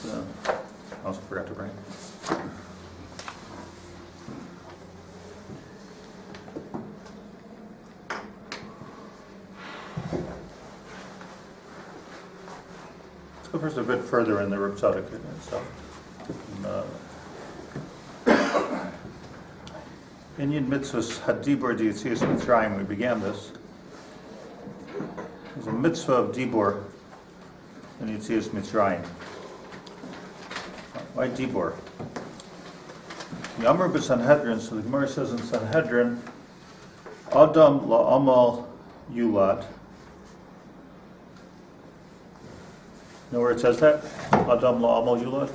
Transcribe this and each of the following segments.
I also forgot to bring. Let's go first a bit further in the Reb Tzaddik itself. In Yid Mitzvahs Hadibur D'Yitzias Mitzrayim, we began this. There's a mitzvah of Dibur in Yitzias Mitzrayim. Why Dibur? Yamar b'Sanhedrin, so the Gemara says in Sanhedrin, Adam la'amal yulad. You know where it says that? Adam la'amal yulad?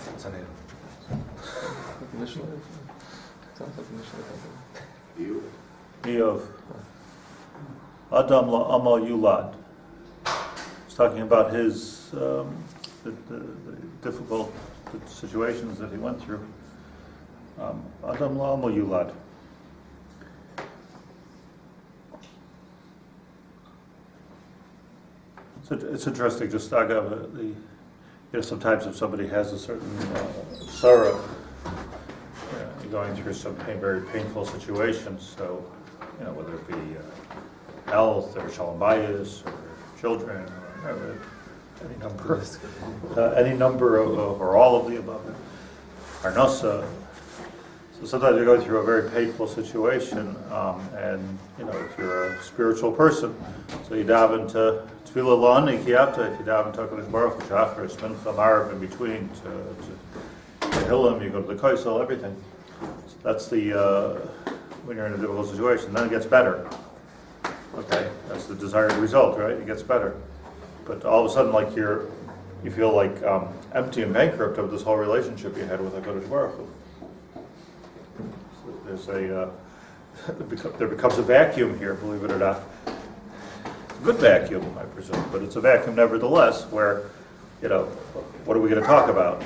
Eov. Adam la'amal yulad. He's talking about his the difficult situations that he went through. Adam la'amal yulad. So it's interesting. Just sometimes if somebody has a certain sorrow, you're going through some very painful situations. So, whether it be health or shalom bayis or children or any number of or all of the above, parnasa. So sometimes you're going through a very painful situation, and if you're a spiritual person, so you dive into tefillah la'ani kiyata, if you dive into HaKadosh Baruch Hu, Shachar, Mincha, Marav in between, to Tehillim, you go to the Kaisel, everything. So that's when you're in a difficult situation, then it gets better. Okay, that's the desired result, right? It gets better. But all of a sudden, you feel like empty and bankrupt of this whole relationship you had with HaKadosh Baruch Hu. So there becomes a vacuum here, believe it or not. It's a good vacuum, I presume, but it's a vacuum nevertheless where, what are we going to talk about?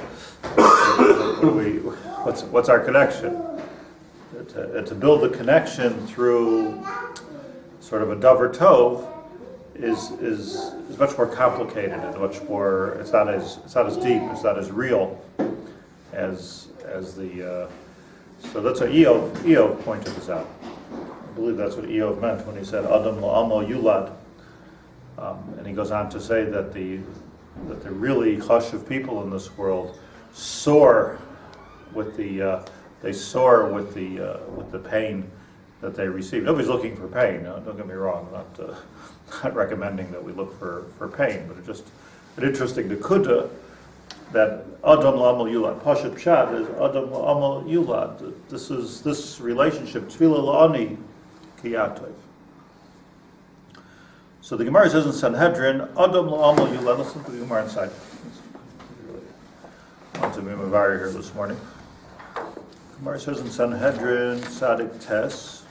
What's our connection? To build a connection through sort of a davar tov is much more complicated and much more. It's not as deep. It's not as real as the. So that's what Eov pointed this out. I believe that's what Eov meant when he said Adam la'amal yulad, and he goes on to say that the really chashuv people in this world soar with the pain that they receive. Nobody's looking for pain. No, don't get me wrong. I'm not recommending that we look for pain, but it's just an interesting nekuda that Adam la'amal yulad. Pashat pshat is Adam la'amal yulad. This relationship, tefillah la'ani kiyatov. So the Gemara says in Sanhedrin, Adam la'amal yulad. Let's look at the Gemara inside. I want to be Mavari here this morning. The Gemara says in Sanhedrin, Sadik Tes.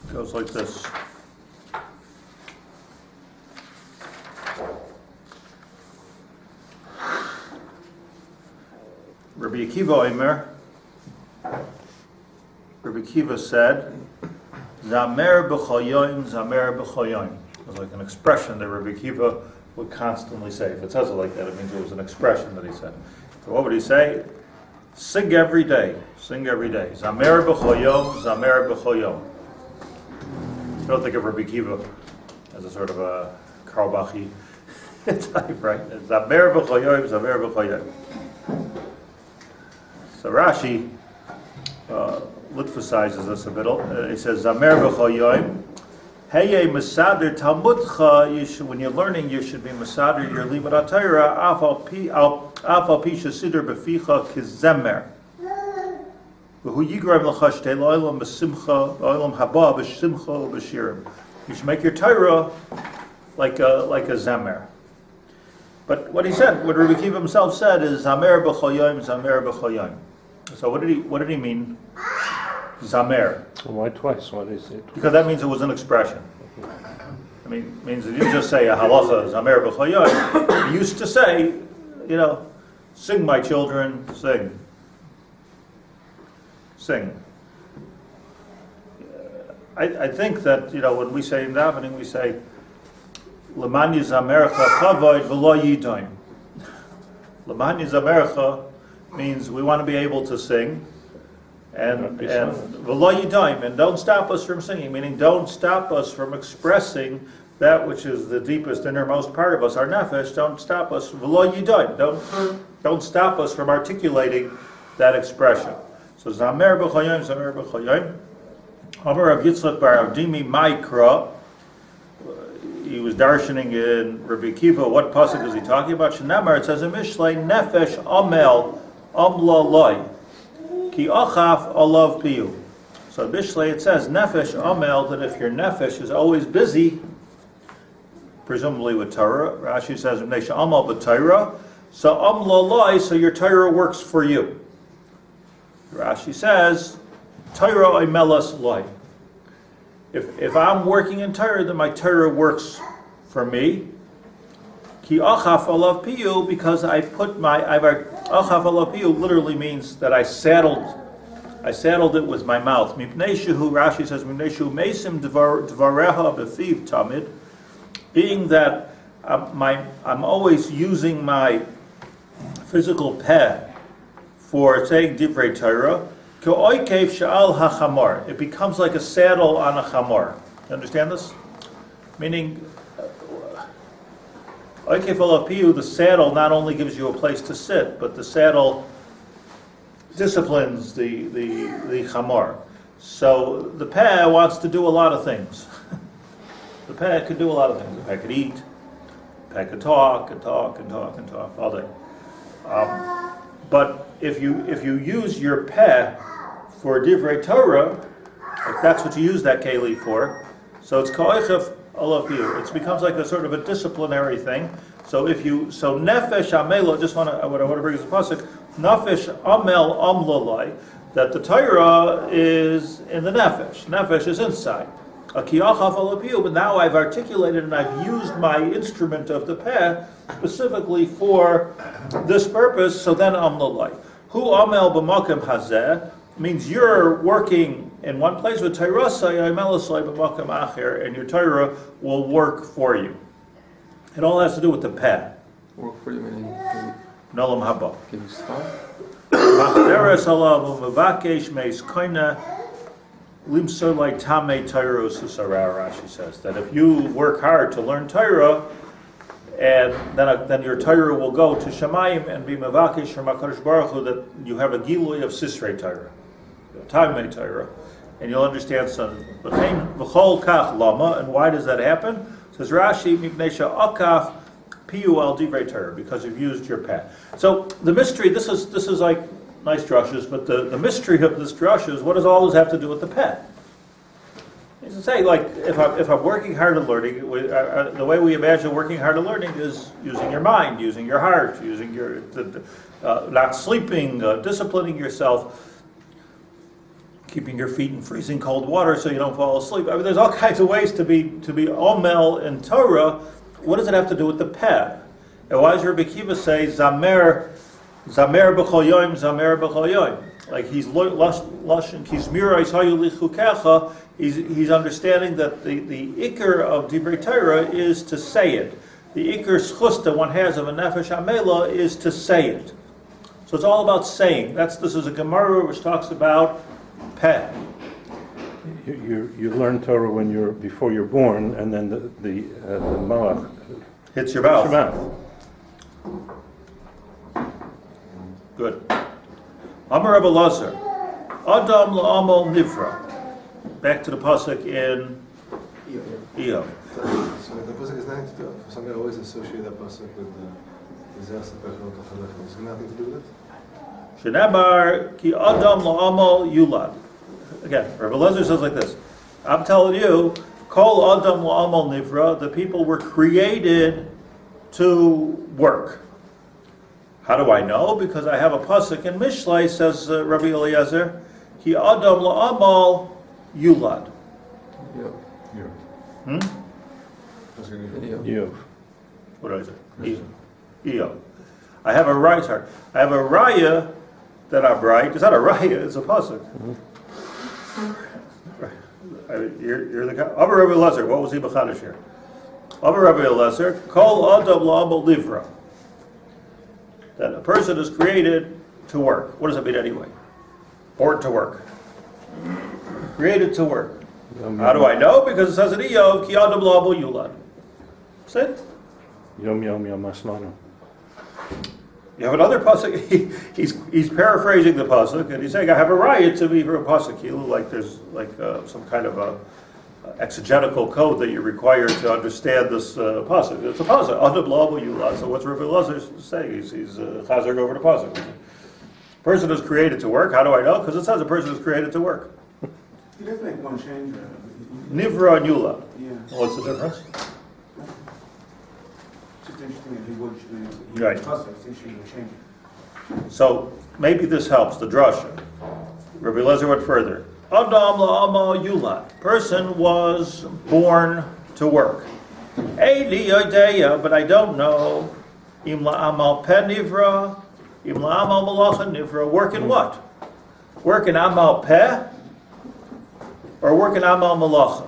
It goes like this. Rabbi Akiva said, Zamer b'choyoim, Zamer b'choyoim. It was like an expression that Rabbi Akiva would constantly say. If it says it like that, it means it was an expression that he said. So what would he say? Sing every day. Sing every day. Zamer b'choyom, Zamer b'choyom. You don't think of Rabbi Akiva as a sort of a Karl Bachi type, right? Zamer b'choyom, Zamer b'choyom. So Rashi emphasizes this a bit. He says, Zamer b'choyom, Heye Masader Talmudcha, when you're learning, you should be Masader, your Limud HaTorah, Afal Pisha Sidr Beficha Kizemer. V'hu Yigrem L'cha Shtei L'olam B'simcha, L'olam Haba B'simcha B'shirim. You should make your Torah like a Zemer. But what Rabbi Akiva himself said is Zamer b'choyim, Zamer b'choyim. So what did he mean? Zamer. Why twice? Why did he say twice? Because that means it was an expression. I mean, it means that you didn't just say a halacha, Zamer b'choyim. He used to say, sing my children, sing. Sing. I think that, when we say in davening, we say, L'man yizamercha chavoid v'lo yidoim. L'man yizamercha means we want to be able to sing, and v'lo yidoim, and don't stop us from singing, meaning don't stop us from expressing that which is the deepest, innermost part of us, our nefesh. Don't stop us, v'lo yidoim. Don't stop us from articulating that expression. So zamer b'chayim, zamer b'chayim. Amar Rav Yitzchak bar Avdimi Maikra. He was darshaning in Rabbi Kiva. What pasuk is he talking about? Shenamar, it says in Mishlei, nefesh amel amlaloi ki achaf alav piyu. So Mishlei it says nefesh amel, that if your nefesh is always busy, presumably with Torah. Rashi says nesha amal b'Torah. So amlaloi, so your Torah works for you. Rashi says Torah oimelas loy. If I'm working in Torah, then my Torah works for me. Ki achaf alav piyu, because I put achaf alav piyu literally means that I saddled it with my mouth. Mipnei shehu, Rashi says, mipnei shehu mesim dvareha befiv tamid, being that I'm always using my physical peh for saying divrei Torah. It becomes like a saddle on a chamor. You understand this? Meaning, the saddle not only gives you a place to sit, but the saddle disciplines the chamor. So the peh wants to do a lot of things. The peh could do a lot of things. The peh could eat, the peh could talk all day. But if you use your peh for divrei Torah, like that's what you use that keli for. So it's ka'ochef alav piyu. It becomes like a sort of a disciplinary thing. So nefesh amelo. What I want to bring is a pasuk. Nefesh amel amlalai. That the Torah is in the nefesh. Nefesh is inside. Ki achaf alav piyu. But now I've articulated and I've used my instrument of the peh specifically for this purpose. So then amlalai. Hu amel b'makom hazeh means you're working in one place with Torah, and your Torah will work for you. It all has to do with the peh. Work for you, meaning Nolam haba. can you stop? Rashi says that if you work hard to learn Torah, and then your Torah will go to Shemayim and be mevakesh from HaKadosh Baruch Hu, that you have a gilui of Sisrei Torah, Tamei Torah, and you'll understand something. V'chol kach lama, and why does that happen? Says Rashi, mipnei she'akaf piyu al divrei Torah, because you've used your peh. So the mystery, this is like nice drushes, but the mystery of this drush is, what does all this have to do with the peh? To say, like, if I'm working hard at learning, the way we imagine working hard at learning is using your mind, using your heart, using your not sleeping, disciplining yourself, keeping your feet in freezing cold water so you don't fall asleep. I mean, there's all kinds of ways to be omel in Torah. What does it have to do with the peh? And why does Rabbi Kiva say zamer b'chol yoyim, zamer b'chol yoyim? Like he's he's understanding that the ikar of divrei Torah is to say it. The ikar schus that one has of a nefesh amela is to say it. So it's all about saying. This is a Gemara which talks about peh. You learn Torah before you're born, and then the malach hits your mouth. Good. Amar Rabbi Lazar, Adam la'amal nivra. Back to the pasuk in Iyov. So the pasuk is nothing to do. For some, I always associate that pasuk with the disaster. It's nothing to do with it. Shenabar ki Adam la'amal yulad. Again, Rabbi Lazar says like this. I'm telling you, Kol Adam la'amal nivra. The people were created to work. How do I know? Because I have a pasuk in Mishlei, says Rabbi Eliezer, Ki Adam la'amal yulad. What did I say? Iyov. I have a raya that I'm right. It's not a raya, it's a pasuk. You're the guy. Rabbi Eliezer, what was he b'chadash here? Amar Rabbi Elazar, Kol Adam La'amal Livra. That a person is created to work. What does that mean anyway? Born to work. Created to work. How do I know? Because it says in Iyov, Ki Adam La'amal Yulad. That's it. Yom Yom Yom Asmanu. You have another pasuk. He's paraphrasing the pasuk, and he's saying, "I have a riot to be for a pasuk." Like there's some kind of a exegetical code that you're required to understand this pasuk. It's a pasuk. Adam La'amal Yulad. So what's Rabbi Elazar saying? He's chazering over the pasuk. Person is created to work. How do I know? Because it says a person is created to work. He does make one change. Nivra and Yulad. Yeah. What's the difference? It's just interesting that he would Right. it's interesting he would change it. So maybe this helps the drasha. Rabbi Elazar went further. Adam la'amal yulad. Person was born to work. Eili yodeya, but I don't know. Im la'amal peh nivra, im la'amal malacha nivra. Work in what? Work in amal peh, or work in amal malacha?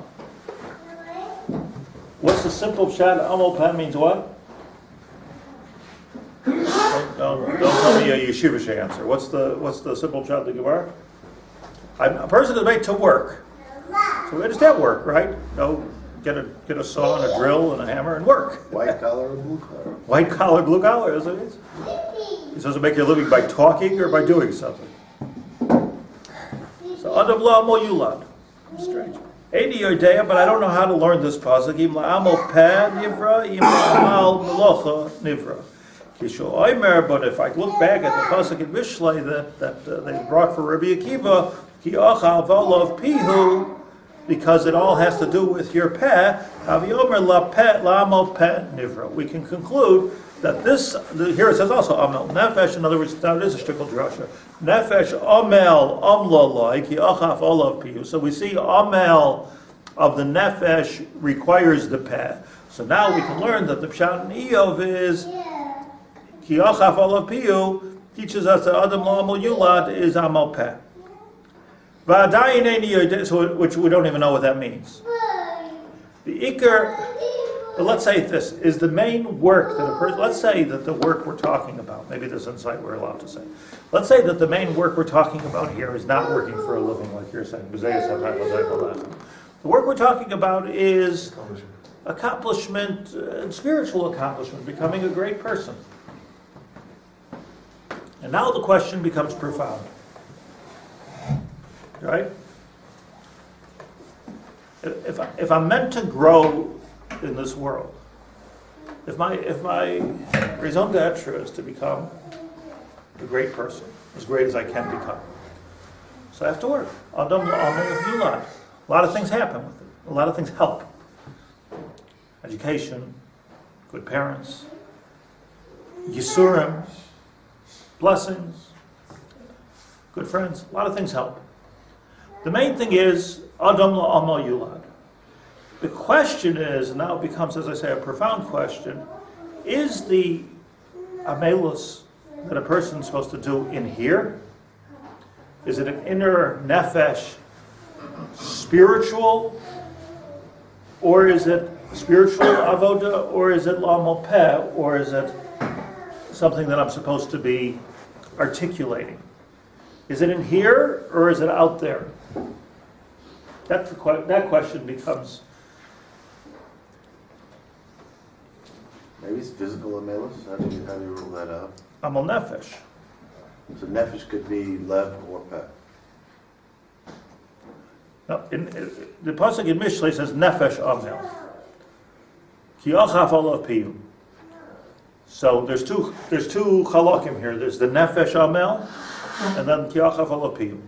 What's the simple pshat? Amal peh means what? Don't tell me a yeshivish answer. What's the simple pshat of the Gemara? A person is made to work. So we understand work, right? No, get a saw and a drill and a hammer and work. White collar or blue collar? White collar, blue collar, is it? He says to make your living by talking or by doing something. So Adam la'amal yulad. Strange. Eini yodea, but I don't know how to learn this pasuk. Im la'amal peh nivra, im la'amal malacha nivra. But if I look back at the pasuk in Mishlei that they brought for Rabbi Akiva, ki achal v'olav pihu, because it all has to do with your peh. Haviomer la peh la'amal peh nivra. We can conclude that here it says also amel nefesh. In other words, now it is a shtickle drasha. Nefesh amel amlalai ki achal v'olav pihu. So we see amel of the nefesh requires the peh. So now we can learn that the pshat in Iyov is Ki achaf olav piyu teaches us that Adam la'amal yulad is amal peh. V'adayin eini yodea, which we don't even know what that means. The ikar, but let's say this, is the main work that a person, let's say that the work we're talking about, maybe this insight we're allowed to say, let's say that the main work we're talking about here is not working for a living, like you're saying. The work we're talking about is accomplishment, and spiritual accomplishment, becoming a great person. And now the question becomes profound. Right? If I'm meant to grow in this world, if my raison d'etre is to become a great person, as great as I can become, so I have to work. Adam la'amal yulad. A lot of things happen with it. A lot of things help. Education, good parents, yisurim, blessings, good friends, a lot of things help. The main thing is Adam la'amal yulad. The question is, and now it becomes, as I say, a profound question, is the amelus that a person is supposed to do in here? Is it an inner nefesh, spiritual, or is it spiritual avoda, or is it la'amal peh, or is it something that I'm supposed to be articulating? Is it in here or is it out there? That question becomes. Maybe it's physical amelus. How do you rule that out? Amal nefesh. So nefesh could be lev or peh. No, the pasuk in Mishlei says nefesh amel. Ki achaf olav piyu. So there's two chalakim here. There's the nefesh amel, and then ki achaf olav piyu.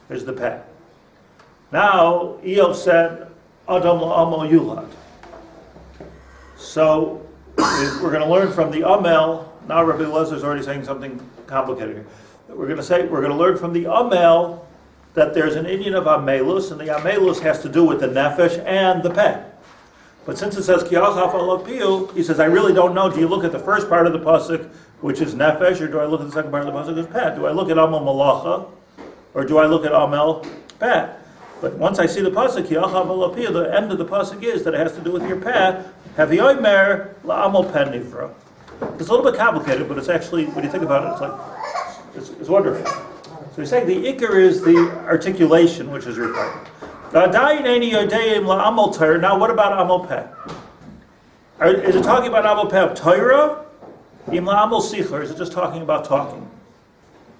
There's the peh. Now Iyov said Adam la'amal yulad. So we're going to learn from the amel. Now Rabbi Elazar is already saying something complicated here. We're going to learn from the amel that there's an Indian of amelus, and the amelus has to do with the nefesh and the peh. But since it says ki achaf olav piyu, he says I really don't know. Do you look at the first part of the pasuk, which is nefesh, or do I look at the second part of the pasuk, which is peh? Do I look at amal malacha, or do I look at amel peh? But once I see the pasuk, the end of the pasuk is that it has to do with your peh. Haviomer la'amol pen nivra. It's a little bit complicated, but it's actually, when you think about it, it's wonderful. So he's saying the ikar is the articulation which is required. Now, what about amol peh? Is it talking about amol peh of Torah? Im la'amol sicha, or is it just talking about talking?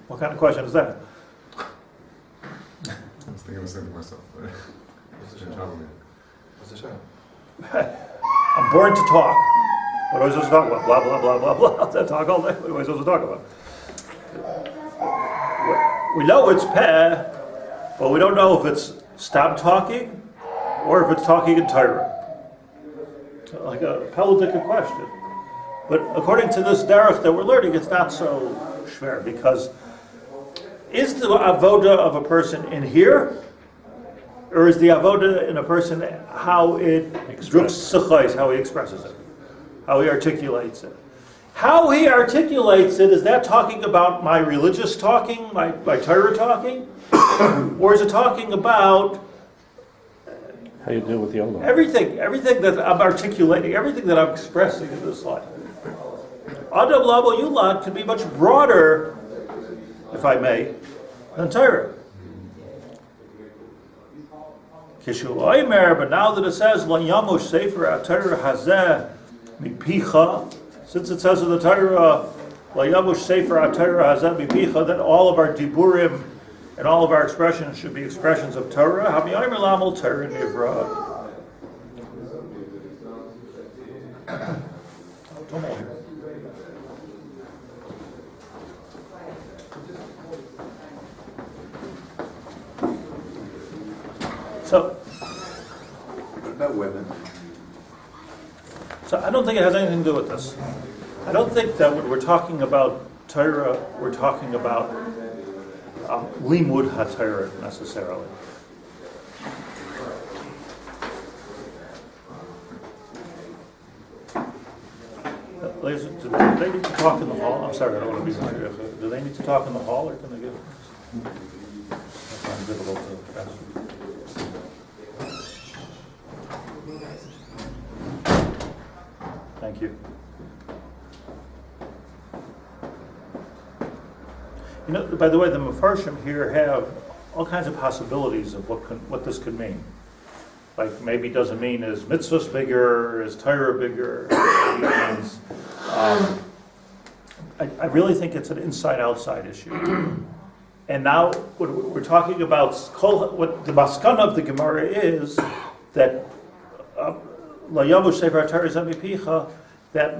What kind of question is that? I was thinking the same to myself. What's the shot? I'm born to talk. What are we supposed to talk about? Blah, blah, blah, blah, blah. That's talk all day. What are we supposed to talk about? We know it's peh, but we don't know if it's stop talking or if it's talking in Torah. Like a Pelodic question. But according to this derech that we're learning, it's not so schwer, because is the avoda of a person in here, or is the avoda in a person how it sicha, how he expresses it, how he articulates it? How he articulates it, is that talking about my religious talking, my Torah talking? Or is it talking about How you deal with the other one? everything that I'm articulating, everything that I'm expressing in this life? Adam Labo Yulad can be much broader, if I may, than Torah. Kishu Oimer, but now that it says, La Yamush Sefer HaTorah Hazeh Mipicha, since it says in the Torah, La Yamush Sefer HaTorah Hazeh Mipicha, that all of our Diburim and all of our expressions should be expressions of Torah, Hami Oimer Lamol Torah Nivra. So, What about women? So I don't think it has anything to do with this. I don't think that when we're talking about Torah, we're talking about limud ha-Torah necessarily. Ladies, do they need to talk in the hall? I'm sorry, I don't want to be clear. Do they need to talk in the hall, or can they give? That's not difficult to ask. Thank you. You know, by the way, the Mefarshim here have all kinds of possibilities of what this could mean. Like, maybe it doesn't mean is mitzvahs bigger, is Torah bigger, maybe it means, I really think it's an inside-outside issue. And now, what we're talking about, what the maskana of the Gemara is, that La Yamush Sefer HaTorah Hazeh Mipicha, that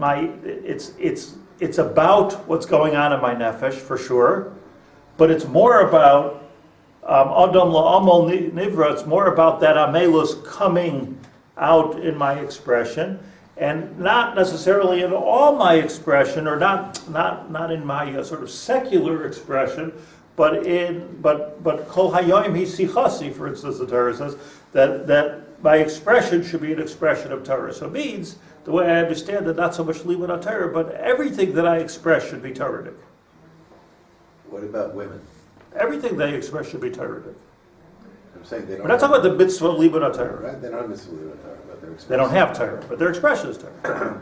it's about what's going on in my nefesh, for sure, but it's more about Adam La'amol Nivra, it's more about that Amelus coming out in my expression, and not necessarily in all my expression, or not in my sort of secular expression, but Kol Hayoim Hi Sichasi, for instance, the Torah says, that my expression should be an expression of Torah. So it means, the way I understand it, not so much limud ha-Torah, but everything that I express should be Torah. What about women? Everything they express should be Torah. I'm saying they don't. We're not talking about the mitzvah of limud ha-Torah. Right? They don't have mitzvah limud Torah, but they're They don't have Torah, but their expression is Torah.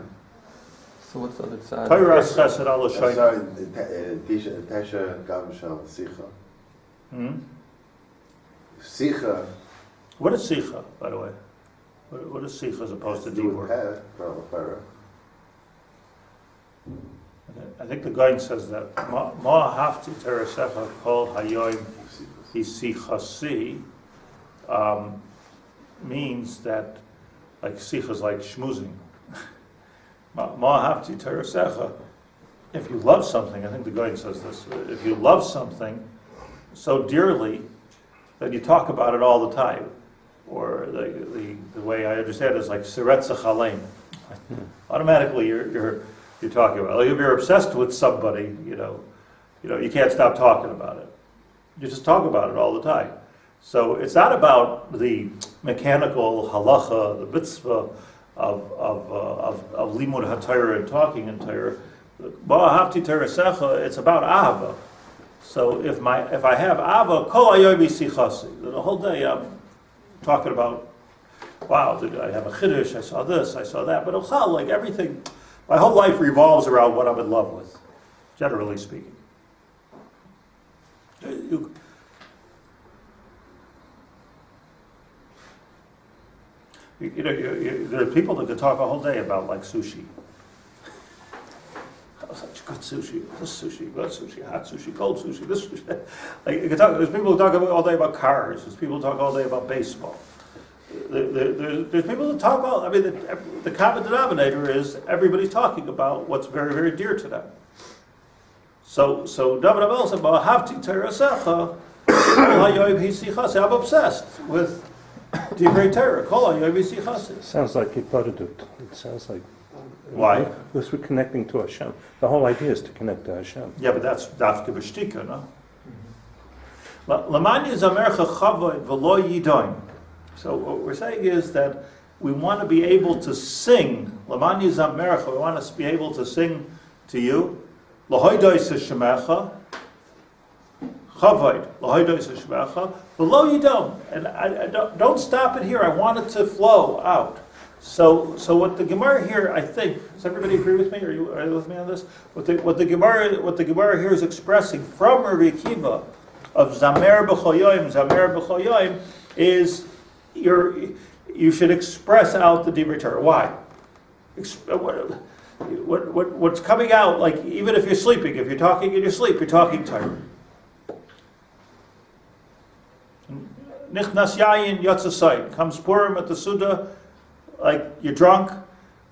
So what's the other side? Torah is chesed al I'm l'shayim. sorry, Tesha Gam Shal Sicha. Sicha. What is Sicha, by the way? What is Sicha as opposed to Dibur? I think the Gaon says that Ma hafti teresecha kol hayoim hi sichasi means that, like, Sicha is like schmoozing. Ma hafti teresecha. If you love something, I think the Gaon says this. If you love something so dearly that you talk about it all the time, or the way I understand it is like siretza chalein. Automatically, you're talking about it. Like if you're obsessed with somebody, you know, you can't stop talking about it. You just talk about it all the time. So it's not about the mechanical halacha, the mitzvah of limud ha-Torah and talking in Torah. Ba'ahavti teresecha, it's about ahava. So if I have ava, kol hayomi sichasi, the whole day talking about, wow, did I have a chiddush? I saw this, I saw that. But ochal, like everything, my whole life revolves around what I'm in love with, generally speaking. There are people that could talk a whole day about like sushi. Oh, such good sushi, this sushi, good sushi, hot sushi, cold sushi, this sushi. Like, there's people who talk all day about cars. There's people who talk all day about baseball. There's people who talk all. I mean, the common denominator is everybody's talking about what's very, very dear to them. So David Abel said, "Hafti terasecha, I'm obsessed with Divrei Torah. Kol hayom v'sichasi." Sounds like Hippolyte. It sounds like... Why? Because we're connecting to Hashem. The whole idea is to connect to Hashem. Yeah, but that's dafke b'shtika, no? Lamani zamercha chavod v'lo yidoin. So what we're saying is that we want to be able to sing. Lamani zamercha, we want to be able to sing to you. Lahoidoi seshemecha. Chavod, lahoidoi seshemecha. V'lo yidon. And I don't stop it here. I want it to flow out. So what the Gemara here, I think, does everybody agree with me? Are you with me on this? What the Gemara here is expressing from Rabbi Akiva of Zamer b'chol yoyim is you should express out the Dibur Torah. Why? What's coming out, like even if you're sleeping, if you're talking in your sleep, you're talking Torah. Nichnas yayin yatzasayim. Comes Purim at the Suda. Like you're drunk.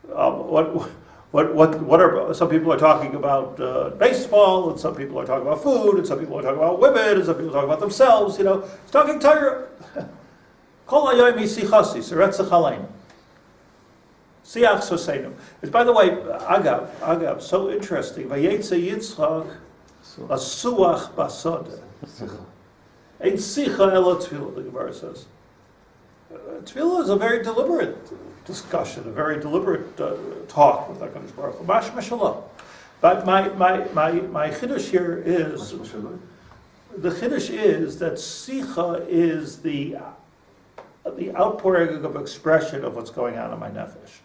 What are some people are talking about baseball, and some people are talking about food, and some people are talking about women, and some people are talking about themselves. It's talking Torah. Kol hayom sichasi seretzach aleinu. Siach soseinu. It's, by the way, agav, so interesting. Vayetze Yitzchak asuach basod. Ein sicha elo tefillah. The Gemara says. Tefillah is a very deliberate discussion, a very deliberate talk with HaKadosh Baruch Hu. Mashma shalom. But my chiddush here is the chiddush is that Sicha is the outpouring of expression of what's going on in my nefesh.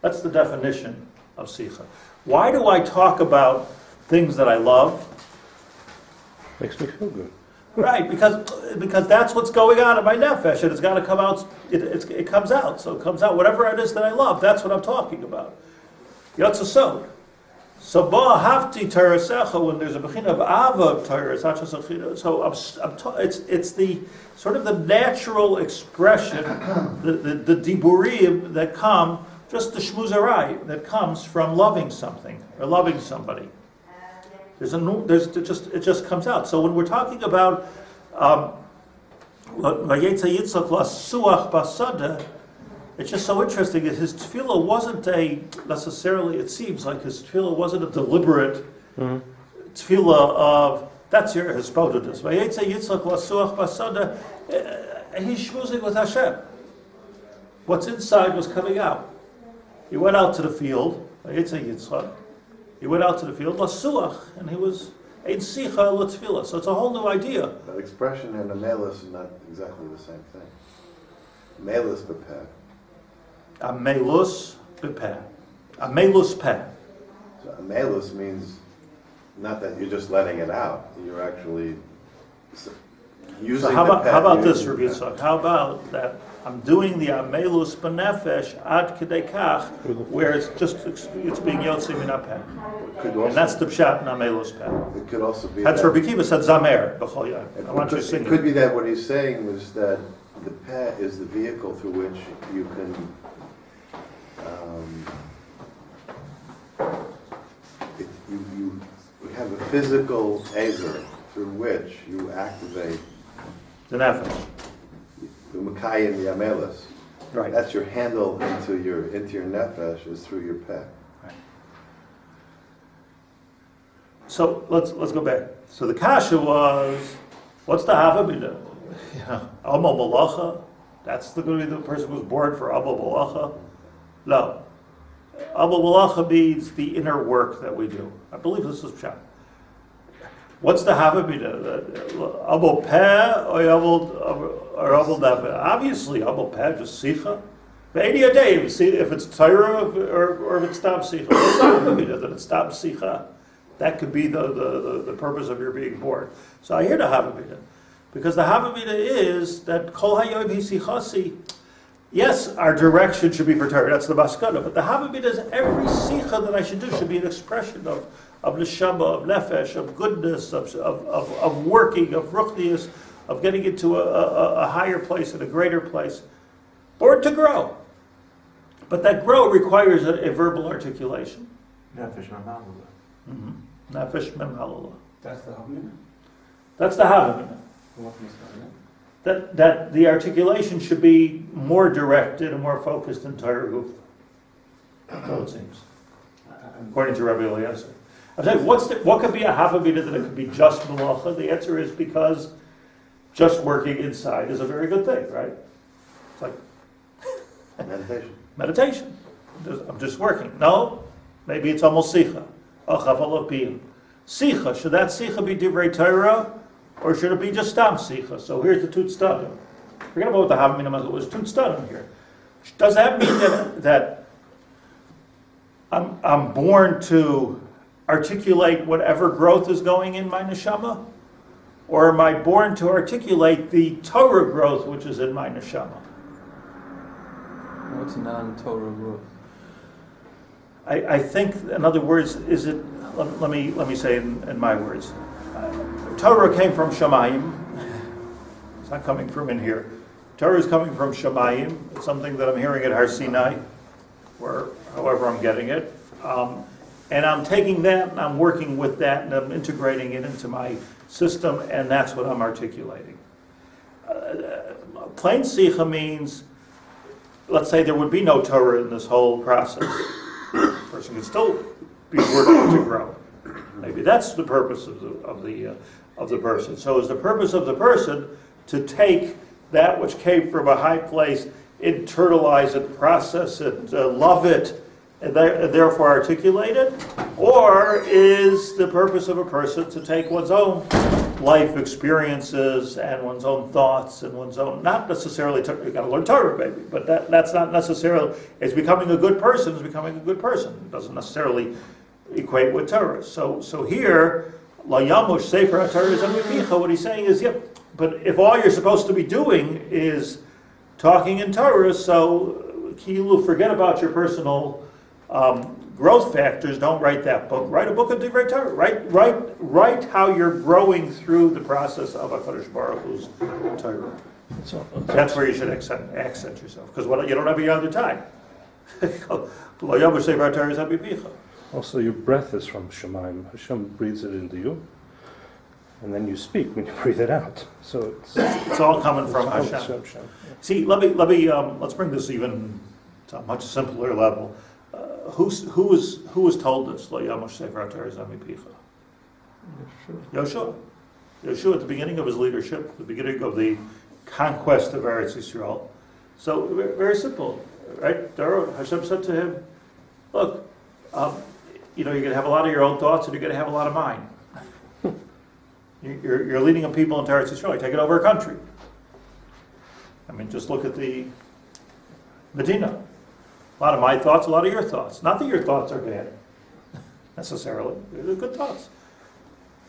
That's the definition of Sicha. Why do I talk about things that I love? Makes me feel good. Right, because that's what's going on in my nefesh, and it's got to come out. It comes out, so it comes out. Whatever it is that I love, that's what I'm talking about. Yatzasod. So ba hafti terasecha, when there's a bechina of ava of Torah, it's not just a bechina. So it's the sort of the natural expression, the diburim that come, just the shmuzarai that comes from loving something or loving somebody. It just comes out. So when we're talking about Vayetze Yitzchak lasuach basada, it's just so interesting that his tefillah wasn't necessarily. It seems like his tefillah wasn't a deliberate tefillah of that's your hisbodedus. Vayetze Yitzchak lasuach basada. He's shmuzing with Hashem. What's inside was coming out. He went out to the field. Vayetze Yitzchak. He went out to the field, lasuach, and he was ein sicha l'tefillah. So it's a whole new idea. That expression and a melus is not exactly the same thing. Melus b'peh. A melus b'peh. A melus peh. So a melus means not that you're just letting it out. You're actually using So how about the this, peh. Rabbi Yitzchak? How about that? I'm doing the amelus b'nefesh ad kedei kach, where it's being yotzi min hapeh. And that's the pshat in amelus peh. It could also be That's that, Rabbi Kiva said zamer b'chol yom. I want you to sing it could it. be that what he's saying was that the peh is the vehicle through which you can you have a physical azer through which you activate The nefesh. the Makayim Yamelis. Right. That's your handle into your nefesh is through your peh. So let's go back. So the kasha was, what's the havamina? Amo malacha. That's going to be the person who was born for amo malacha. No, amo malacha means the inner work that we do. I believe this is pshat. What's the Havamina? Abel Peh or Abel David? Obviously, Abel Peh, just Sicha. Any day, see if it's Torah or if it's Stam Sicha. It's not Havamina that it's Stam Sicha. That could be the purpose of your being born. So I hear the Havamina. Because the Havamina is that Kol Hayom Hi Sichasi. Yes, our direction should be for Torah. That's the Maskana. But the Havamina is every Sicha that I should do should be an expression of neshama, of nefesh, of goodness, of working, of ruchnius, of getting into a higher place and a greater place, or to grow. But that grow requires a verbal articulation. Nefesh Mammalula. Nefesh mem halala. That's the Havamina? That's the Havamina. What's Maskana? That the articulation should be more directed and more focused in Torah Guf. So it seems, according to Rabbi Eliezer. I'm saying, what could be a Havamina that it could be just Malacha? The answer is because just working inside is a very good thing, right? It's like meditation. I'm just working. No, maybe it's almost Sicha. Sicha, should that Sicha be Divrei Torah, or should it be just Stam Sicha? So here's the Tut Stadim. Forget about what the Havamina was. It was Tut Stadim here. Does that mean that I'm born to articulate whatever growth is going in my neshama? Or am I born to articulate the Torah growth which is in my neshama? What's non-Torah growth? I think, in other words, is it, let me say in my words, Torah came from Shamayim. It's not coming from in here. Torah is coming from Shamayim. It's something that I'm hearing at Har Sinai, or however I'm getting it. And I'm taking that and I'm working with that and I'm integrating it into my system, and that's what I'm articulating. Plain Sicha means, let's say there would be no Torah in this whole process. A person could still be working to grow. Maybe that's the purpose of the person. So is the purpose of the person to take that which came from a high place, internalize it, process it, love it, and therefore articulate it? Or is the purpose of a person to take one's own life experiences and one's own thoughts and one's own, not necessarily, you've got to learn Torah, maybe, but that's not necessarily, it's becoming a good person, It doesn't necessarily equate with Torah. So here, La Yamush Sefer HaTorah Zamipicha, what he's saying is, but if all you're supposed to be doing is talking in Torah, so Kilu, forget about your personal growth factors, don't write that book. Write a book of Divrei Torah. Write how you're growing through the process of HaKadosh Baruch Hu's Torah. That's where you should accent yourself, because you don't have any other time. Also, your breath is from Shemaim. Hashem breathes it into you, and then you speak when you breathe it out. So it's all coming from Hashem. See, let's bring this even to a much simpler level. Who was told this? Lo Yamush Sefer HaTorah Zamipicha. Yoshua at the beginning of his leadership, the beginning of the conquest of Eretz Yisrael. So very simple, right? Hashem said to him, "Look, you're going to have a lot of your own thoughts, and you're going to have a lot of mine. You're leading a people into Eretz Yisrael. You're taking over a country. I mean, just look at the Medina. A lot of my thoughts, a lot of your thoughts. Not that your thoughts are bad, necessarily. They're good thoughts.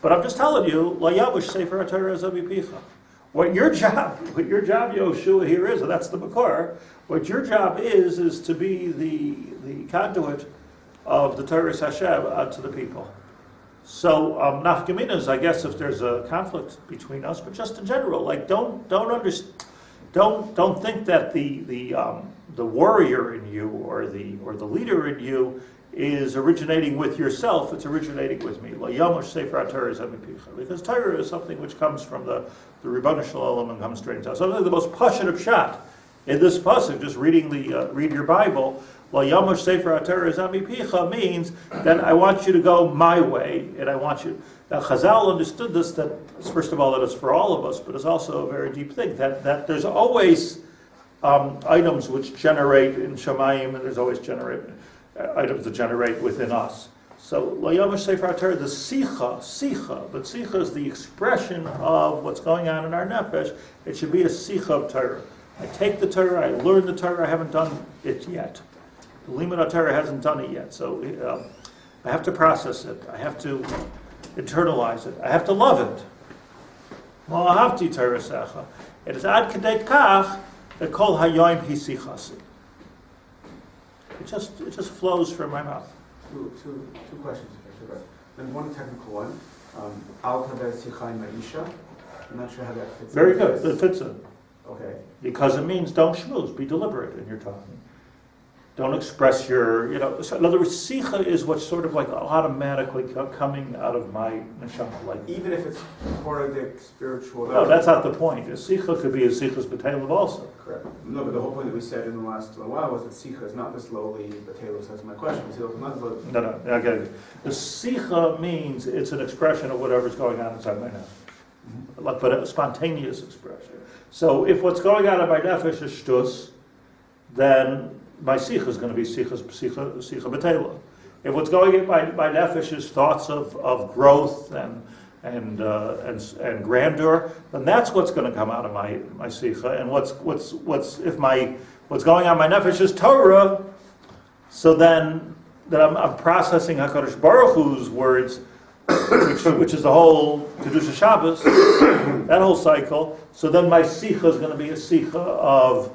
But I'm just telling you, La Yavush Sefer HaTorah Zabipicha. What your job, Yoshua, here is, and that's the Makor, what your job is to be the conduit of the Torah Hashem to the people. So, nafkaminas, I guess, if there's a conflict between us, but just in general, like don't think that the warrior in you or the leader in you is originating with yourself. It's originating with me. La Yamush Sefer HaTorah Zamipicha, because Torah is something which comes from the Ribbon Shalom and comes straight into us. Something the most pashut pshat in this pasuk, just read your Bible. La Yamush Sefer HaTorah Zamipicha means that I want you to go my way, and I want you. Now Chazal understood this, that first of all that it's for all of us, but it's also a very deep thing that there's always items which generate in Shamayim, and there's always items that generate within us. So, Lo Yomish Sefer Torah, the Sicha, but Sicha is the expression of what's going on in our nefesh. It should be a Sicha of Torah. I take the Torah, I learn the Torah, I haven't done it yet. The Limud Torah hasn't done it yet, so I have to process it. I have to internalize it. I have to love it. Lo ahavti Torah secha. It is ad kedei kach that kol hayoim hi sichasi. It just flows from my mouth. Two questions, if I could. Then one technical one. Al Taber Sicha Ma'isha. I'm not sure how that fits Very in. good. It fits in. Okay. Because it means don't schmooze, be deliberate in your talking. Don't express your, so in other words, Sicha is what's sort of like automatically coming out of my neshama. Like, Even if it's Horadic, spiritual... no, that's not the point. A Sicha could be a Sichas B'Teilav also. Correct. No, but the whole point that we said in the last little while was that Sicha is not this lowly B'Teilav. That's my question. Sicha is not lowly. No, I get it. The Sicha means it's an expression of whatever's going on inside my nefesh. Like, but a spontaneous expression. So if what's going on in my nefesh is shtus, then my Sicha is going to be Sicha B'Teilav. If what's going in my nefesh is thoughts of growth and grandeur, then that's what's going to come out of my Sicha. And what's going on in my nefesh is Torah, so then that I'm processing HaKadosh Baruch Hu's words, which is the whole Kedusha Shabbos, that whole cycle. So then my Sicha is going to be a Sicha of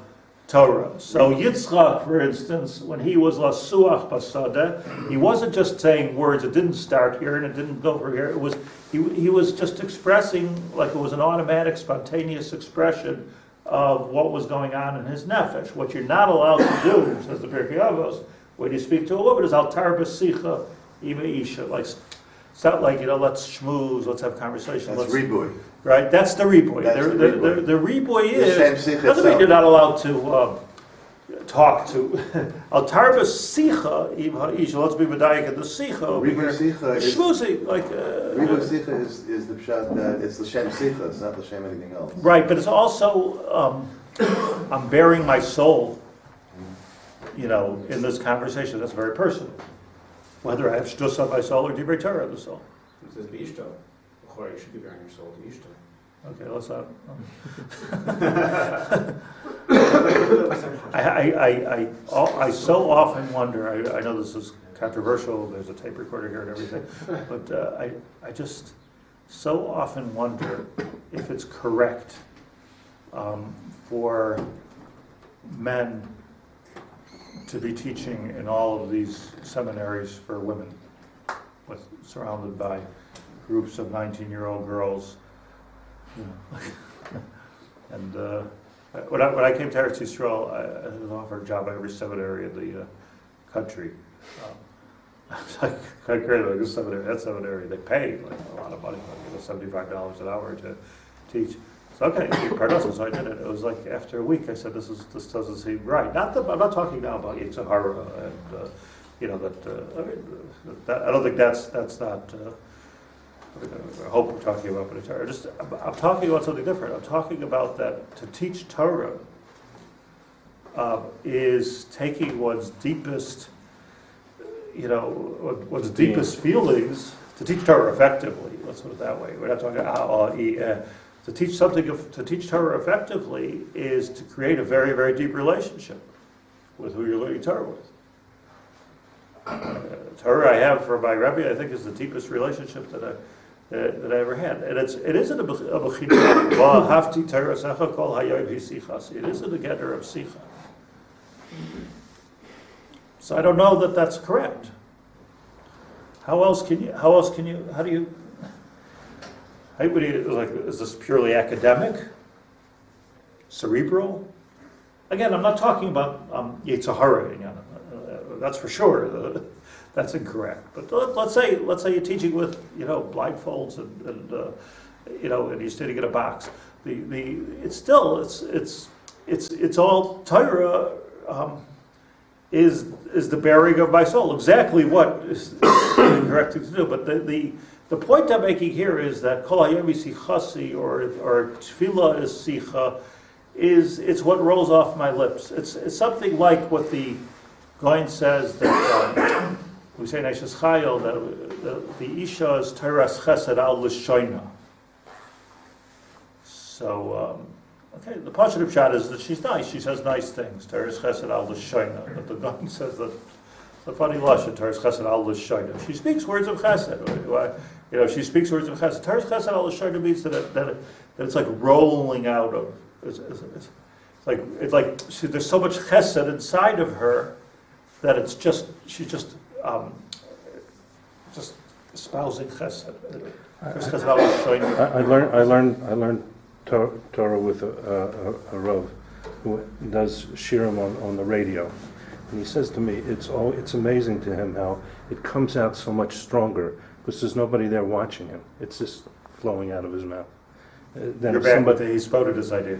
Torah. So Yitzchak, for instance, when he was Lasuach Basadeh, he wasn't just saying words. It didn't start here and it didn't go over here. It was he was just expressing, like it was an automatic, spontaneous expression of what was going on in his nefesh. What you're not allowed to do, says the Pirkei Avos, when you speak to a woman, is al tarbas sicha ima isha. Like, it's not like, let's schmooze, let's have conversation. That's riboy. Right, that's the riboy. That's the riboy. The riboy The is, same sicha doesn't mean itself. you're not allowed to talk to. Al tarbas sicha ima isha. Let's be medayik in the sicha over Riboy here. sicha is Schmoozing, like... riboy sicha is the pshat that it's the shem sicha. It's not the shem anything else. Right, but it's also, I'm bearing my soul, in this conversation. That's very personal. Whether I have shtus on my soul or divrei Torah on the soul. It says B'ishto. B'chor, you should be bearing your soul to Ishto. Okay, let's not... I I so often wonder, I know this is controversial, there's a tape recorder here and everything, but I just so often wonder if it's correct for men to be teaching in all of these seminaries for women, surrounded by groups of 19-year-old girls. And when I came to Eretz Yisrael, I was offered a job by every seminary in the country. I was like, quite great, like this seminary, that seminary, they pay like a lot of money, like $75 an hour to teach. So okay, so I did it. It was like after a week, I said, this doesn't seem right. I'm not talking now about Yitzhak Hara and I don't think that's not. I hope we're talking about Torah. I'm talking about something different. I'm talking about that to teach Torah is taking one's deepest, one's deepest feelings to teach Torah effectively. Let's put it that way. We're not talking to teach to teach Torah effectively is to create a very, very deep relationship with who you're learning Torah with. Torah I have for my Rebbe, I think, is the deepest relationship that I ever had, and it isn't a b'china. Hafti Torah secha kol hayoim hi sichas. It isn't a getter of sicha. So I don't know that that's correct. How do you? Is this purely academic, cerebral? Again, I'm not talking about Yetzer Hara, that's for sure. That's incorrect. But let's say you're teaching with blindfolds and you're sitting in a box. It's all Torah is the bearing of my soul. Exactly what is the correct thing to do. But the point I'm making here is that Kol Hayom Sichasi or Tefillah is Sicha it's what rolls off my lips. It's something like what the Goin says that we say in Eishes Chayil that the Isha is Teres Chesed al L'Shoina. So, okay, the positive shot is that she's nice. She says nice things. Teres Chesed al L'Shoina. But the gun says that it's a funny lashon. Teres Chesed al L'Shoina. She speaks words of Chesed. You know, she speaks words of Chesed. Teres Chesed al L'Shoina means that it's like rolling out of. It's like there's so much Chesed inside of her that it's just she's just espousing Chesed. I learned Torah with a Rav who does shirim on the radio, and he says to me, it's amazing to him how it comes out so much stronger because there's nobody there watching him. It's just flowing out of his mouth. You're back with the he spotted his idea.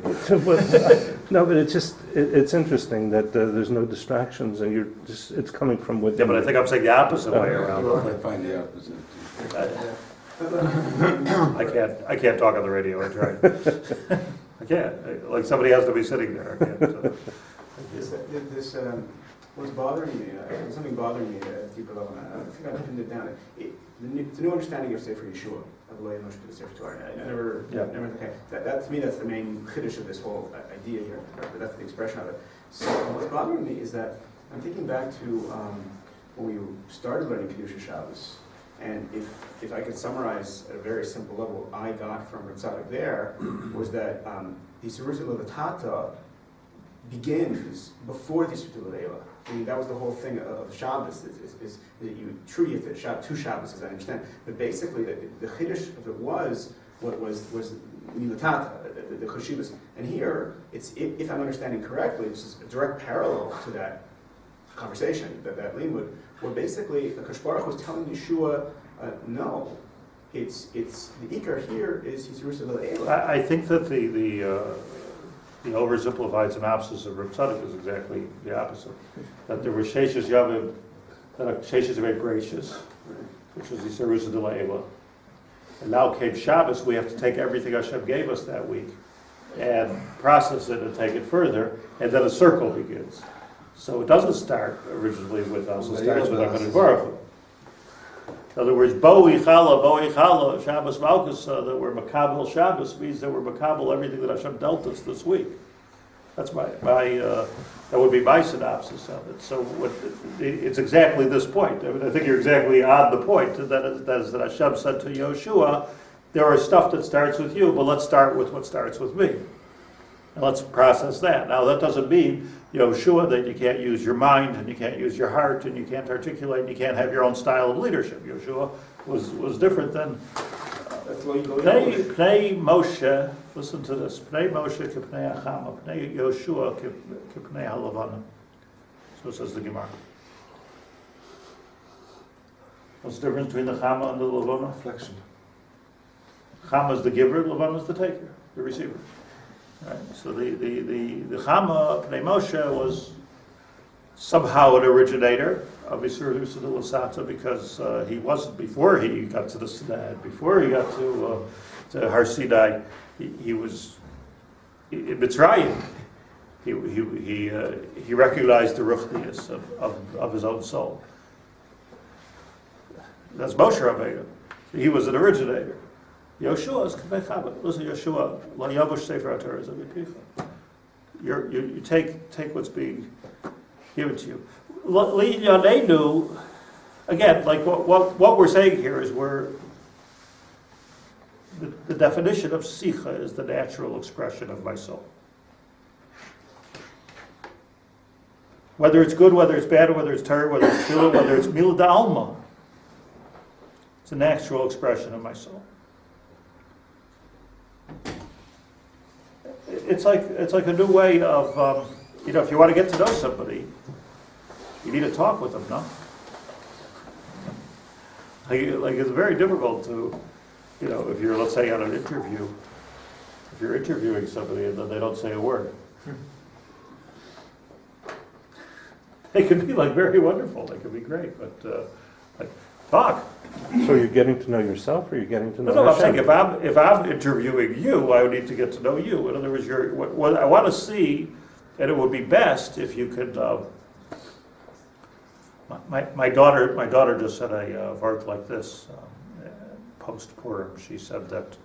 No, but it's interesting that there's no distractions and it's coming from within. Yeah, but I think I'm saying the opposite way around. I find the opposite. I can't talk on the radio. I tried. I can't. Like somebody has to be sitting there. I can't. This what's bothering me, something bothering me at a deeper level, and I don't think I pinned it down. It's a new understanding of Sefer Yeshua, of the way Moshe did the Sefer Torah. I never, okay. That to me, that's the main chiddush of this whole idea here. But that's the expression of it. So what's bothering me is that I'm thinking back to when we started learning Kedusha Shabbos, and if I could summarize at a very simple level, I got from Ritzadik there was that the Sirusa Levatata begins before the Sirusa Levatata. I mean, that was the whole thing of Shabbos, is that you truly have to, two Shabbos, as I understand. But basically, the Chiddush of it was Milatata, the Choshivas. And here, if I'm understanding correctly, this is a direct parallel to that conversation, that limud, where basically the Kadosh Baruch was telling Yeshua, no, it's the Iker here is his Yerushalayim. I think that the oversimplified synopsis of Reb Tzadok is exactly the opposite. That there were Sheishes Yavim, that Sheishes Yavim Gracious, which was the Serusa de La'ela. And now came Shabbos, we have to take everything Hashem gave us that week and process it and take it further, and then a circle begins. So it doesn't start originally with us, it starts with HaKadosh Baruch Hu. In other words, Bo Ichala, Shabbos Malchus, that we're Makabel Shabbos means that we're Makabel everything that Hashem dealt us this week. That's that would be my synopsis of it. So it's exactly this point. I mean, I think you're exactly on the point. That is that Hashem said to Yoshua, there is stuff that starts with you, but let's start with what starts with me. And let's process that. Now, that doesn't mean, Yoshua, that you can't use your mind and you can't use your heart and you can't articulate and you can't have your own style of leadership. Yoshua was different than Pnei Moshe. Listen to this. Pnei Moshe k'pnei Achama. Pnei Yoshua k'pnei Halavana. So says the Gemara. What's the difference between the Chama and the Lavana? Reflection. Chama is the giver, Lavana is the taker, the receiver. Right. So the Chama, Pnei Moshe, was somehow an originator of Yisur Lasata because he wasn't, before he got to the Sinai, before he got to Har Sinai, he was in Mitzrayim. He recognized the ruchnius of his own soul. That's Moshe Rabbeinu. He was an originator. Yoshua is K'vei Chaba. Listen, Yoshua, La Yavush Sefer HaTorah Zavipicha. You take what's being given to you. Li'yanenu, again, like what we're saying here is the definition of Sicha is the natural expression of my soul. Whether it's good, whether it's bad, whether it's Torah, whether it's Tefillah, whether it's Mila D'Alma, it's a natural expression of my soul. It's like a new way of, if you want to get to know somebody, you need to talk with them, no? Like it's very difficult to, if you're, let's say, on an interview, if you're interviewing somebody and then they don't say a word. They could be very wonderful, they could be great, but talk. So you're getting to know yourself, or you're getting to know No, I'm Hashem? saying if I'm interviewing you, I would need to get to know you. In other words, what I want to see, and it would be best if you could My daughter just said a word like this post Purim. She said that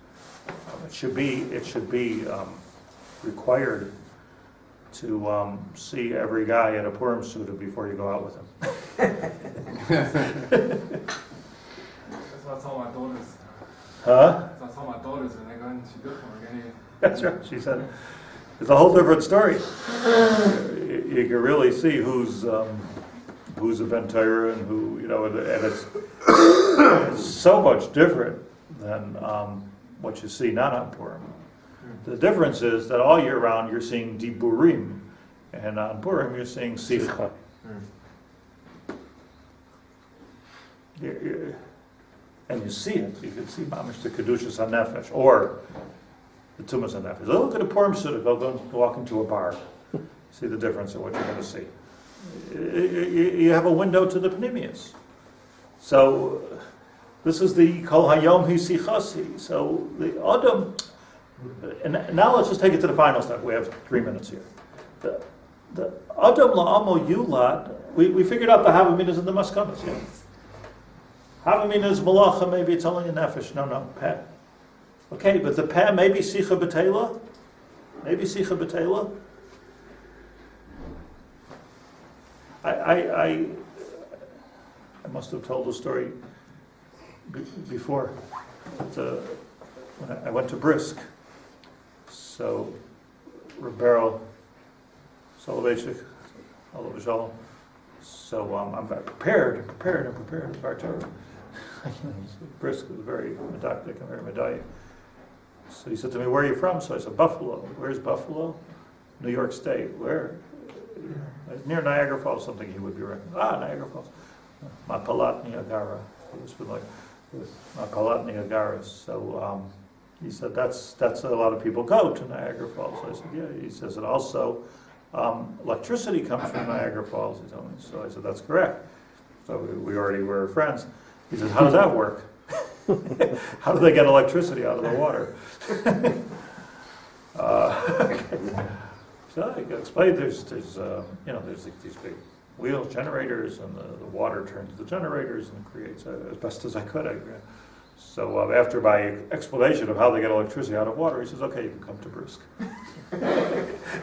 it should be required to see every guy at a Purim Seudah before you go out with him. That's what I told my daughters. Huh? That's what I told my daughters when they go in shidduchim. We're getting. That's right. She said it's a whole different story. You can really see who's a Ben Torah and who, and it's so much different than what you see not on Purim. The difference is that all year round you're seeing Diburim, and on Purim you're seeing Sicha. And you see it. You can see Mamish the Kedushas HaNefesh, or the Tumas HaNefesh. Look at a Purim Seudah, go walk into a bar. See the difference in what you're going to see. You have a window to the Pnimius. So, this is the Kol Hayom Hi Sichasi. So, the Adam, and now let's just take it to the final step. We have 3 minutes here. The Adam La'amo Yulad, we figured out the Havaminas and the Maskanas, yeah? Havaminas Malacha, maybe it's only a Nefesh. No, Peh. Okay, but the Peh, maybe Sicha B'Teila? Maybe Sicha B'Teila? I must have told the story before. When I went to Brisk, so Rebero Soloveitchik, so I'm prepared as far as Brisk was very medactic and very medayik. So he said to me, "Where are you from?" So I said, "Buffalo." "Where's Buffalo?" "New York State." "Where?" "Near Niagara Falls." Something he would be right. Niagara Falls. Mapalat Niagara. It was like Mapalat Niagara. So he said that's a lot of people go to Niagara Falls. So I said, yeah. He says, and also electricity comes from Niagara Falls. He told me. So I said, that's correct. So we already were friends. He says, how does that work? How do they get electricity out of the water? So I explained there's these big wheel generators, and the water turns the generators and creates as best as I could. So after my explanation of how they get electricity out of water, he says, "Okay, you can come to Brisk."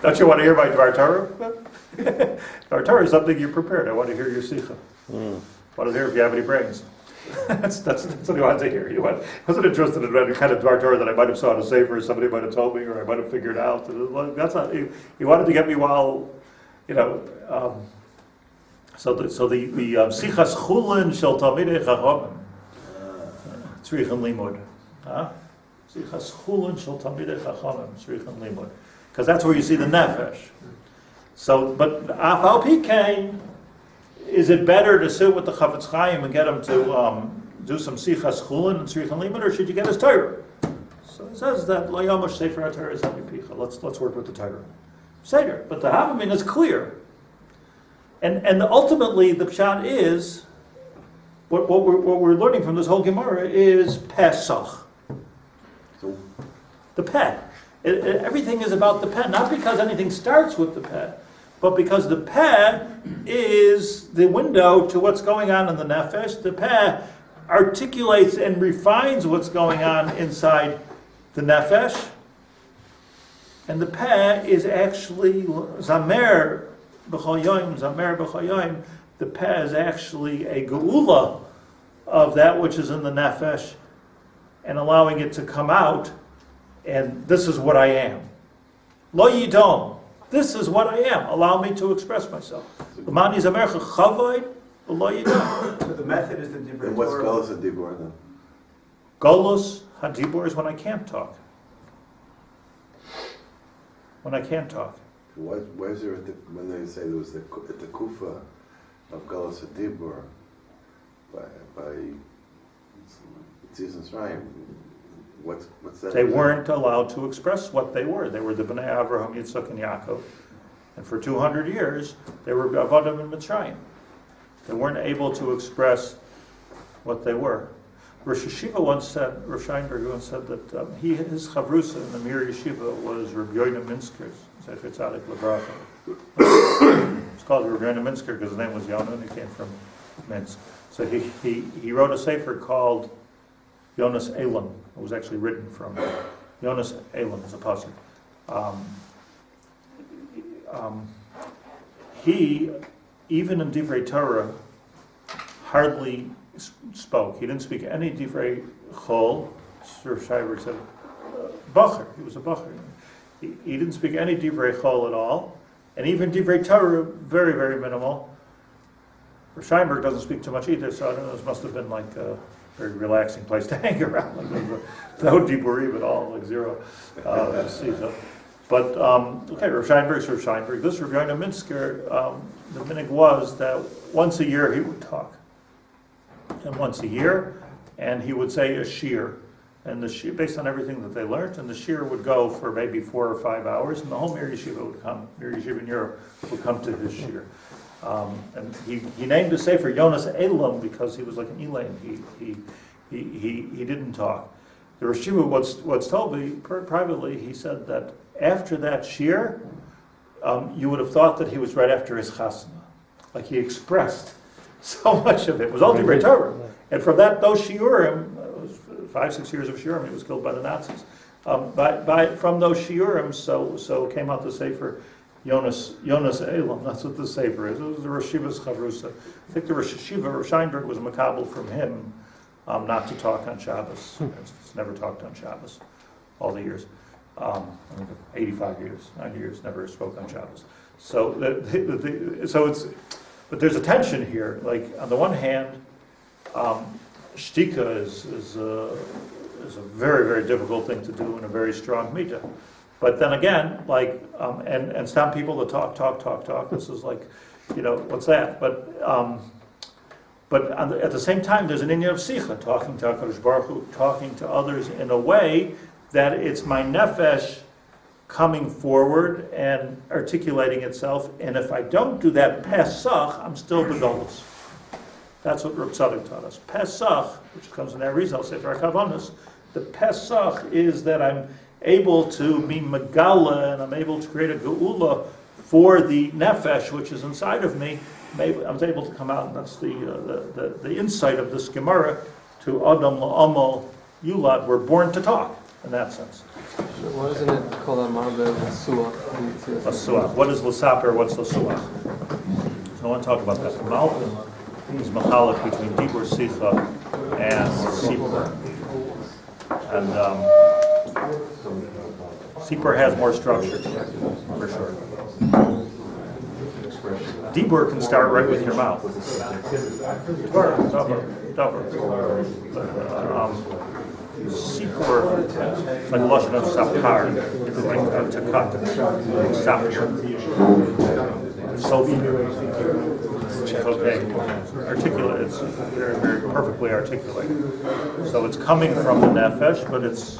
Don't you want to hear my Dvar Torah? Dvar Torah is something you're prepared. I want to hear your Sicha. I want to hear if you have any brains. That's what he wanted to hear. He wasn't interested in any kind of Dvar Torah that I might have saw in a sefer, or somebody might have told me, or I might have figured out. That's not. He wanted to get me while, So the Sichas Chulin Shel Talmidei Chachamim Tzrichim Limud. Sichas Chulin Shel Talmidei Chachamim Tzrichim Limud. Because that's where you see the nefesh. So, but Af Al Pi Kain, is it better to sit with the Chafetz Chaim and get him to do some Sichas Chulin and Tzrichim Limud, or should you get his Torah? So it says that Lo Yomash Sefer HaTorah is Picha. Let's work with the Torah. Seder, but the Havamin is clear. And ultimately, the pshat is, what we're learning from this whole Gemara is Pesach. The Peh. Everything is about the Peh, not because anything starts with the Peh, but because the Peh is the window to what's going on in the Nefesh. The Peh articulates and refines what's going on inside the Nefesh. And the Peh is actually Zamer B'chol Yoim, the Peh is actually a geula of that which is in the nefesh, and allowing it to come out. And this is what I am. Lo yidom. This is what I am. Allow me to express myself. L'mani zamercha chavoid lo yidom. So the method is the different. And what's Golus Dibur then? Golus hadibur is when I can't talk. When I can't talk. Where's there when they say there was at the Kufa of Galus Dibur by Tzizan Shrayim? What's that? They weren't allowed to express what they were. They were the Bnei Avraham, Yitzchak, and Yaakov, and for 200 years they were Avadim and Mitzrayim. They weren't able to express what they were. Rosh Yeshiva once said, Rosh Steinberg once said that his chavrusa in the Mir Yeshiva was Rabbi Yoina Minskers. It's called Rabbi Minsker because his name was Yonah and he came from Minsk. So he wrote a sefer called Yonas Elam. It was actually written from Yonas Elam as a pasuk. He, even in Divrei Torah, hardly spoke. He didn't speak any Divrei Chol. Sir Shiver said, Bacher. He was a Bacher. He didn't speak any Divrei Chol at all. And even Divrei Torah, very, very minimal. Scheinberg doesn't speak too much either, so I don't know, this must have been like a very relaxing place to hang around. Like no Diburim at all, like zero. Sicha. But, okay, Rav Scheinberg's Rav Scheinberg. This Rav Yonah Minsker, the minig was that once a year he would talk. And once a year, and he would say a shir. And the shir, based on everything that they learned, and the shir would go for maybe 4 or 5 hours, and the whole Mir Yeshiva would come, Mir Yeshiva in Europe would come to his shir. And he named the sefer Yonas Elam because he was like an Elaine. He didn't talk. The Rosh Yeshiva, what's told me privately, he said that after that shir, you would have thought that he was right after his chasana. Like he expressed so much of it. It was all Divrei Torah. And from those shiurim, it was 5-6 years of shiurim, he was killed by the Nazis. From those shiurim, so came out the sefer Yonas Elam. That's what the sefer is. It was the Rosh Yeshiva's chavrusa. I think the Rosh Yeshiva, Rosh Steinberg, was a makabel from him not to talk on Shabbos. He's never talked on Shabbos all the years. 85 years, 90 years, never spoke on Shabbos. So but there's a tension here. Like on the one hand, shtika is a very, very difficult thing to do in a very strong midah. But then again, like and some people that talk. This is like, what's that? But at the same time, there's an inyan of Sicha, talking to HaKadosh Baruch Hu, talking to others in a way that it's my nefesh coming forward and articulating itself. And if I don't do that Pesach, I'm still begolos. That's what Reb Tzadok taught us. Pesach, which comes in Arizal Sefer HaKavanos, the Pesach is that I'm able to be megala and I'm able to create a geula for the nefesh, which is inside of me. Maybe I was able to come out, and that's the insight of this Gemara to Adam la'amal yulad. We're born to talk in that sense. Why isn't it called a marbe l'suach? L'suach. What is l'saper? What's l'suach? So I want to talk about that. Malbim is machalach between Dibur, Sicha, and Sipur. And Sipur has more structure, for sure. Dibur can start right with your mouth. Dibur. Sipur, like lashon of sapar, like to cut. Sapir. Sophie. Okay, articulate. It's very, very perfectly articulated. So it's coming from the nefesh, but it's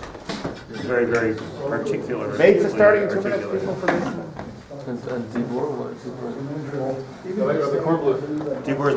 very, very particular. Bates starting 2 minutes before permission. And Dibur, what is it? Dibur is